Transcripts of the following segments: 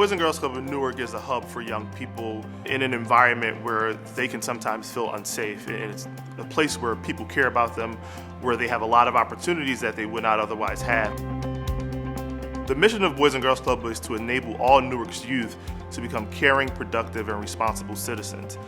Boys and Girls Club of Newark is a hub for young people in an environment where they can sometimes feel unsafe. And it's a place where people care about them, where they have a lot of opportunities that they would not otherwise have. The mission of Boys and Girls Club is to enable all Newark's youth to become caring, productive, and responsible citizens.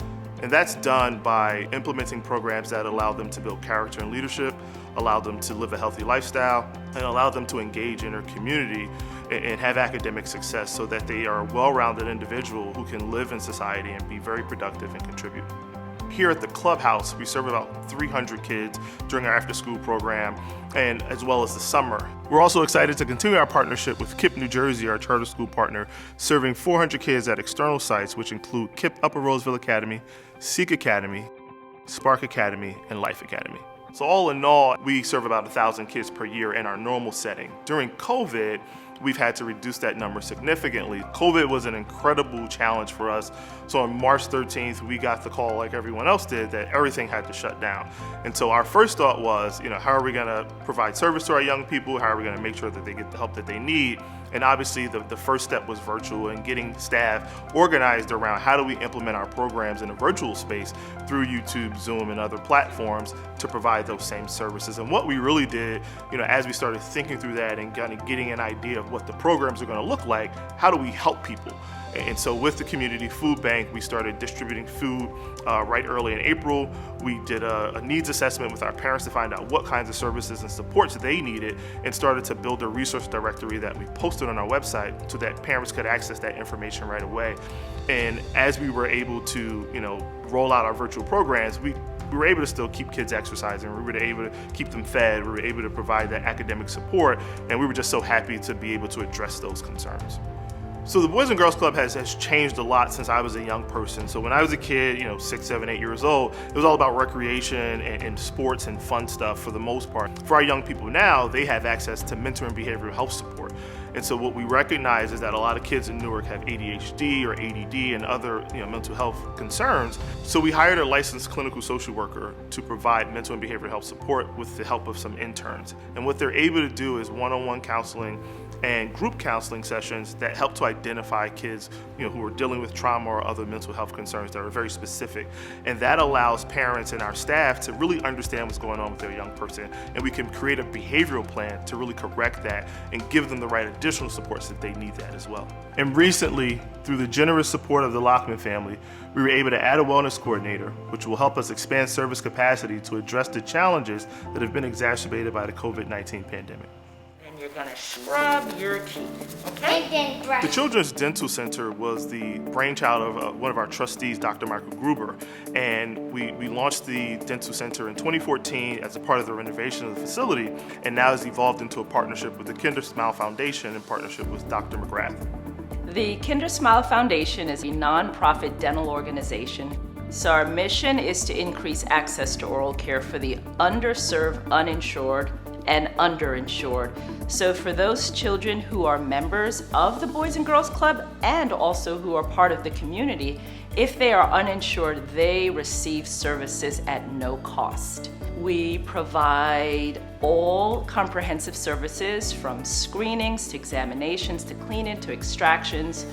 And that's done by implementing programs that allow them to build character and leadership, allow them to live a healthy lifestyle, and allow them to engage in their community and have academic success so that they are a well-rounded individual who can live in society and be very productive and contribute. Here at the clubhouse, we serve about 300 kids during our after-school program and as well as the summer. We're also excited to continue our partnership with KIPP New Jersey, our charter school partner, serving 400 kids at external sites, which include KIPP Upper Roseville Academy, Seek Academy, Spark Academy, and Life Academy. So all in all, we serve about 1,000 kids per year in our normal setting. During COVID, we've had to reduce that number significantly. COVID was an incredible challenge for us. So on March 13th, we got the call like everyone else did that everything had to shut down. And so our first thought was, how are we gonna provide service to our young people? How are we gonna make sure that they get the help that they need? And obviously the first step was virtual and getting staff organized around how do we implement our programs in a virtual space through YouTube, Zoom, and other platforms to provide those same services. And what we really did, as we started thinking through that and kind of getting an idea of what the programs are gonna look like, how do we help people? And so with the community food bank, we started distributing food right early in April. We did a needs assessment with our parents to find out what kinds of services and supports they needed and started to build a resource directory that we posted on our website so that parents could access that information right away. And as we were able to, roll out our virtual programs, we were able to still keep kids exercising, we were able to keep them fed, we were able to provide that academic support, and we were just so happy to be able to address those concerns. So the Boys and Girls Club has changed a lot since I was a young person. So when I was a kid, 6, 7, 8 years old, it was all about recreation and sports and fun stuff for the most part. For our young people now, they have access to mental and behavioral health support. And so what we recognize is that a lot of kids in Newark have ADHD or ADD and other mental health concerns. So we hired a licensed clinical social worker to provide mental and behavioral health support with the help of some interns. And what they're able to do is one-on-one counseling and group counseling sessions that help to identify kids who are dealing with trauma or other mental health concerns that are very specific. And that allows parents and our staff to really understand what's going on with their young person. And we can create a behavioral plan to really correct that and give them the right additional supports if they need that as well. And recently, through the generous support of the Lockman family, we were able to add a wellness coordinator, which will help us expand service capacity to address the challenges that have been exacerbated by the COVID-19 pandemic. You're gonna scrub your teeth, okay? The Children's Dental Center was the brainchild of one of our trustees, Dr. Michael Gruber, and we launched the Dental Center in 2014 as a part of the renovation of the facility, and now has evolved into a partnership with the Kinder Smile Foundation in partnership with Dr. McGrath. The Kinder Smile Foundation is a nonprofit dental organization. So our mission is to increase access to oral care for the underserved, uninsured, and underinsured. So for those children who are members of the Boys and Girls Club and also who are part of the community, if they are uninsured, they receive services at no cost. We provide all comprehensive services from screenings to examinations to cleaning to extractions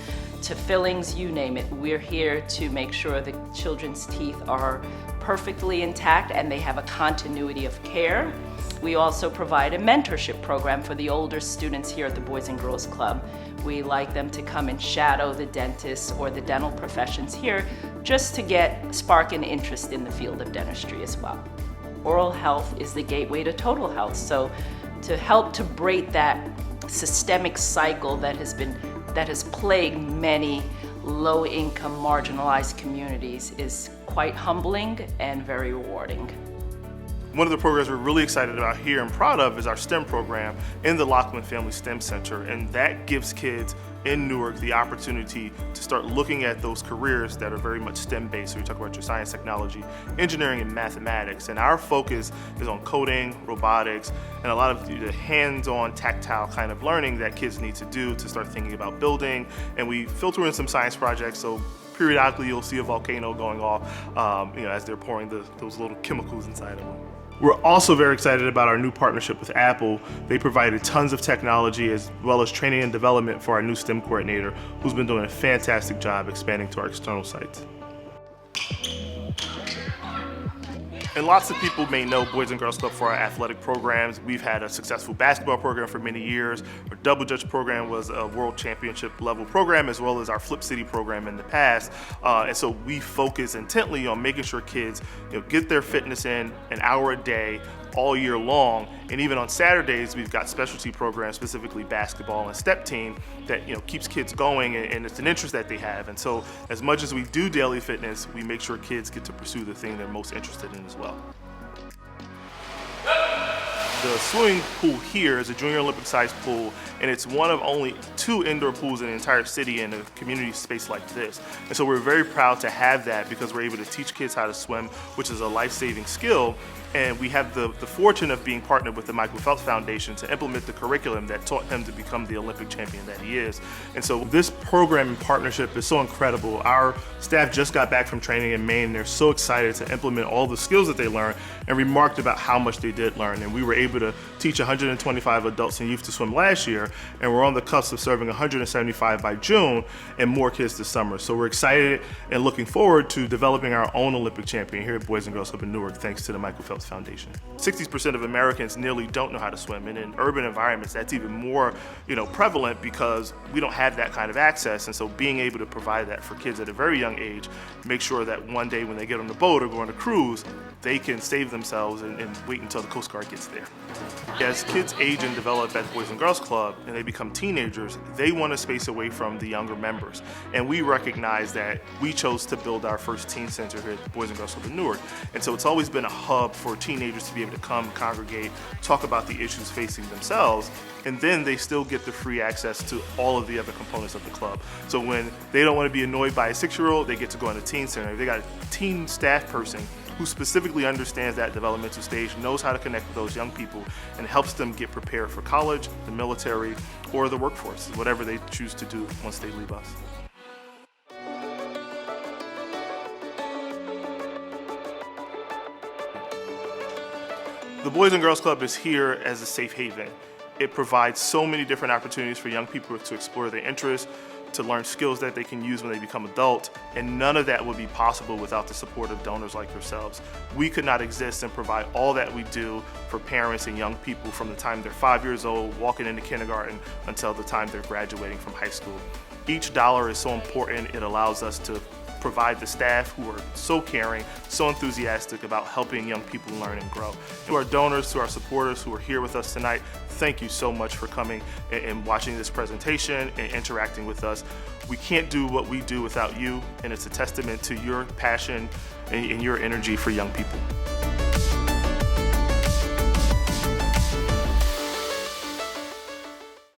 to fillings, you name it. We're here to make sure the children's teeth are perfectly intact and they have a continuity of care. We also provide a mentorship program for the older students here at the Boys and Girls Club. We like them to come and shadow the dentists or the dental professions here just to spark an interest in the field of dentistry as well. Oral health is the gateway to total health. So to help to break that systemic cycle that has plagued many low-income marginalized communities is quite humbling and very rewarding. One of the programs we're really excited about here and proud of is our STEM program in the Lockman Family STEM Center, and that gives kids in Newark the opportunity to start looking at those careers that are very much STEM-based. So we talk about your science, technology, engineering, and mathematics, and our focus is on coding, robotics, and a lot of the hands-on, tactile kind of learning that kids need to do to start thinking about building. And we filter in some science projects, so periodically you'll see a volcano going off as they're pouring those little chemicals inside of them. We're also very excited about our new partnership with Apple. They provided tons of technology as well as training and development for our new STEM coordinator, who's been doing a fantastic job expanding to our external sites. And lots of people may know Boys and Girls Club for our athletic programs. We've had a successful basketball program for many years. Our Double Dutch program was a world championship level program, as well as our Flip City program in the past. And so we focus intently on making sure kids get their fitness in an hour a day, all year long. And even on Saturdays, we've got specialty programs, specifically basketball and step team, that keeps kids going, and it's an interest that they have. And so as much as we do daily fitness, we make sure kids get to pursue the thing they're most interested in as well. The swimming pool here is a junior Olympic sized pool, and it's one of only 2 indoor pools in the entire city in a community space like this. And so we're very proud to have that because we're able to teach kids how to swim, which is a life-saving skill. And we have the fortune of being partnered with the Michael Phelps Foundation to implement the curriculum that taught him to become the Olympic champion that he is. And so this program and partnership is so incredible. Our staff just got back from training in Maine, and they're so excited to implement all the skills that they learned and remarked about how much they did learn. And we were able to teach 125 adults and youth to swim last year, and we're on the cusp of serving 175 by June and more kids this summer. So we're excited and looking forward to developing our own Olympic champion here at Boys and Girls Club in Newark, thanks to the Michael Phelps Foundation. 60% of Americans nearly don't know how to swim, and in urban environments that's even more prevalent because we don't have that kind of access. And so being able to provide that for kids at a very young age, make sure that one day when they get on the boat or go on a cruise, they can save themselves and wait until the Coast Guard gets there. As kids age and develop at the Boys and Girls Club and they become teenagers, they want a space away from the younger members. And we recognize that we chose to build our first teen center here at Boys and Girls Club in Newark. And so it's always been a hub for teenagers to be able to come, congregate, talk about the issues facing themselves, and then they still get the free access to all of the other components of the club. So when they don't want to be annoyed by a 6-year-old, they get to go in a teen center. They got a teen staff person who specifically understands that developmental stage, knows how to connect with those young people, and helps them get prepared for college, the military, or the workforce, whatever they choose to do once they leave us. The Boys and Girls Club is here as a safe haven. It provides so many different opportunities for young people to explore their interests, to learn skills that they can use when they become adults, and none of that would be possible without the support of donors like yourselves. We could not exist and provide all that we do for parents and young people from the time they're 5 years old, walking into kindergarten, until the time they're graduating from high school. Each dollar is so important. It allows us to provide the staff who are so caring, so enthusiastic about helping young people learn and grow. To our donors, to our supporters who are here with us tonight, thank you so much for coming and watching this presentation and interacting with us. We can't do what we do without you, and it's a testament to your passion and your energy for young people.